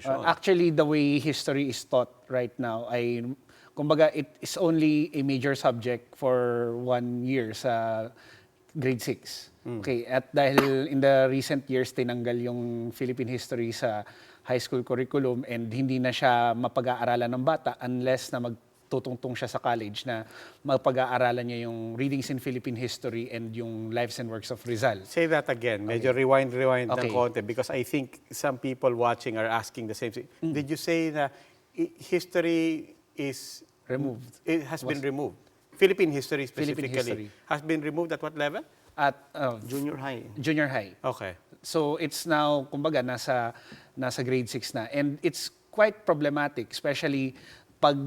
Actually, the way history is taught right now ay kumbaga it is only a major subject for 1 year sa grade 6. Okay, at dahil in the recent years tinanggal yung Philippine history sa high school curriculum and hindi na siya mapag-aaralan ng bata unless na magtutungtong siya sa college na mapag-aaralan niya yung readings in Philippine history and yung lives and works of Rizal. Say that again. Medyo rewind Okay. ng konti because I think some people watching are asking the same thing. Did you say na history is Removed. It has been removed. Philippine history specifically history. has been removed at what level? At Junior high. junior high. Okay. So it's now, kumbaga, nasa grade 6 na. And it's quite problematic, especially pag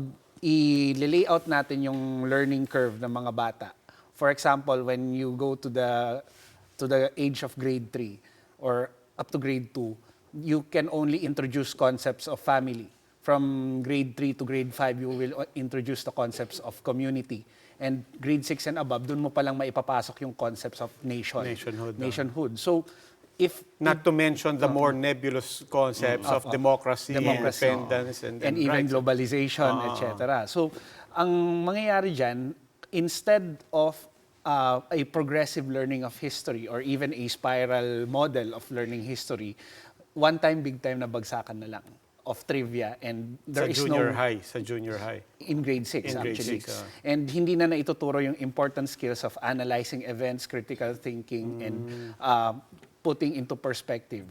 i-layout natin yung learning curve ng mga bata. For example, when you go to the age of grade 3 or up to grade 2, you can only introduce concepts of family. From grade 3 to grade 5, you will introduce the concepts of community. And grade 6 and above, dun mo palang maipapasok yung concepts of nationhood. So, if... Not to mention the more nebulous concepts of democracy, independence, and even rights. globalization, etc. So, ang mangyayari dyan, instead of a progressive learning of history or even a spiral model of learning history, one time, big time na bagsakan na lang of trivia, and there is no... Sa junior high. In grade 6, In grade actually. 6, And hindi na naituturo yung important skills of analyzing events, critical thinking, and putting into perspective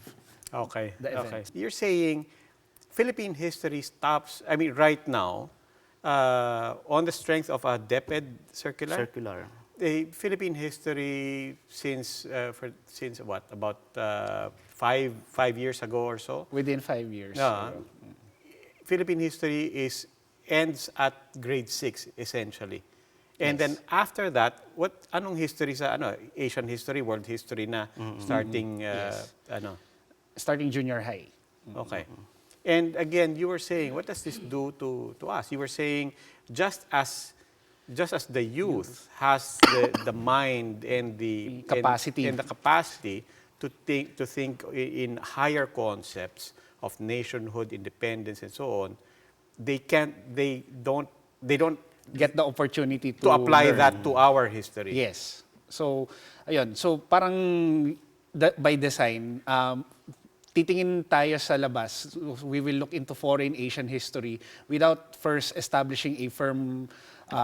Okay. the Okay. events. You're saying Philippine history stops, I mean, right now, on the strength of a DepEd circular? Circular. Philippine history since what? About 5 years ago or so? Within 5 years. Philippine history ends at grade 6 essentially. And then after that, anong history sa Asian history, world history na starting Starting junior high. Okay. And again, you were saying, what does this do to us? You were saying just as the youth has the mind and the Capacity. and the capacity to think in higher concepts of nationhood, independence, and so on, they don't Get the opportunity to apply learn. that to our history. Yes. So, ayun. So, parang by design, titingin tayo sa labas. We will look into foreign Asian history without first establishing a firm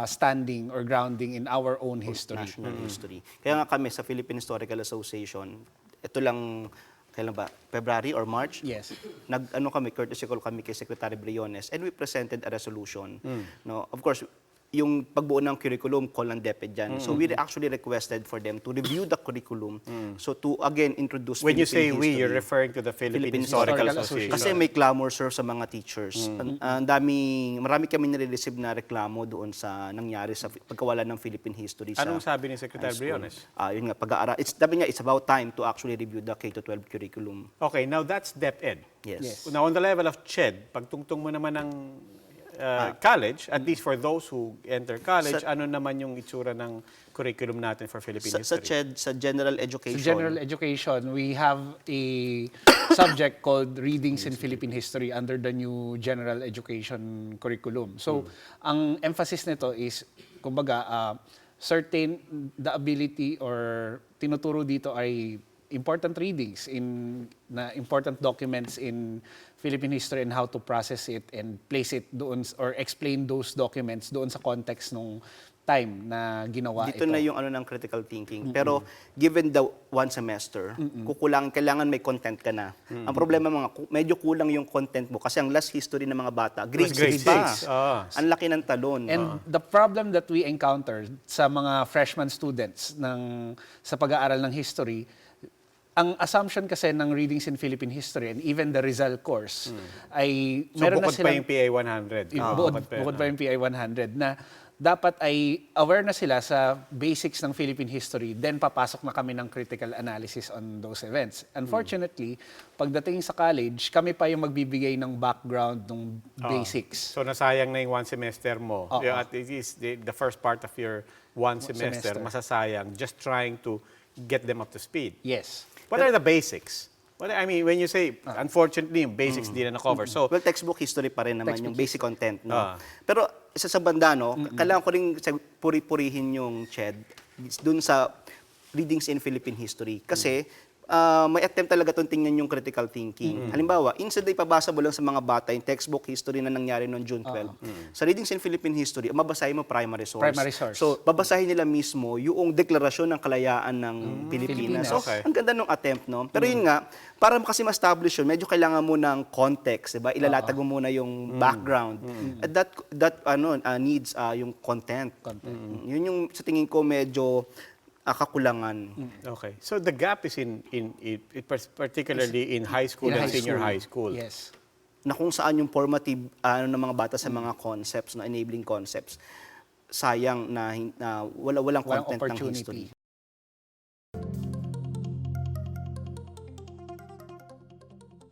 standing or grounding in our own history. National history. Kaya nga kami sa Philippine Historical Association, ito lang, kailan ba? February or March? Yes. Courtesy call kami kay Secretary Briones, and we presented a resolution. No, of course, yung pagbuo ng curriculum, call ng DepEd dyan. So we actually requested for them to review the curriculum. So to again introduce When you Philippine say we, history. you're referring to the Philippine Historical Historical Association. Association. Kasi may clamor, sir, sa mga teachers. Marami kami nare-receive na reklamo doon sa nangyari sa pagkawala ng Philippine history sa Anong sabi ni Secretary high school. Briones? Yun nga, pag-aaral. Sabi niya, it's about time to actually review the K-12 curriculum. Okay, now that's DepEd. Yes. Yes. Now, on the level of CHED, pagtungtong mo naman ng college, at least for those who enter college, ano naman yung itsura ng curriculum natin for Philippine Sa history? CHED, sa general education. Sa general education, we have a subject called Readings in Philippine History under the new general education curriculum. So, ang emphasis nito is, kumbaga, certain the ability or tinuturo dito ay important readings na important documents in Philippine history and how to process it and place it doon or explain those documents doon sa context nung time na ginawa Dito ito. na yung ng critical thinking. Pero given the one semester, kailangan may content ka na. Ang problema medyo kulang yung content mo kasi ang last history ng mga bata, grade 6 pa. Ang laki ng talon. And the problem that we encountered sa mga freshman students sa pag-aaral ng history, ang assumption kasi ng readings in Philippine history and even the Rizal course ay So, meron na bukod pa silang yung PA 100. bukod pa yung PI 100 na dapat ay aware na sila sa basics ng Philippine history, then papasok na kami ng critical analysis on those events. Unfortunately, pagdating sa college, kami pa yung magbibigay ng background ng basics. So, nasayang na yung one semester mo. At least the first part of your one semester, masasayang just trying to get them up to speed. Yes. What are the basics Well, I mean, when you say, unfortunately, yung basics di na na-cover. So, Well, textbook history pa rin naman Textbook yung basic content, no? Ah. Pero isa sa banda, no, kailangan ko rin puri-purihin yung CHED dun sa readings in Philippine history. Kasi may attempt talaga itong tingnan yung critical thinking. Halimbawa, instead ay pabasa mo lang sa mga bata yung textbook history na nangyari noong June 12. Sa readings in Philippine history, mabasahin mo primary source. Primary source. So, babasahin nila mismo yung deklarasyon ng kalayaan ng Pilipinas. So, Okay. ang ganda ng attempt, no? Pero yun nga, para kasi ma-establish yun, medyo kailangan mo ng context, diba? Ilalatag mo muna yung background. At that needs yung content. Yun yung sa tingin ko medyo kakulangan. okay. So, the gap is particularly in high school In and high senior school. high school. Yes. Na kung saan yung formative ng mga bata sa mga concepts, na enabling concepts, sayang na walang content ng Walang history. opportunity.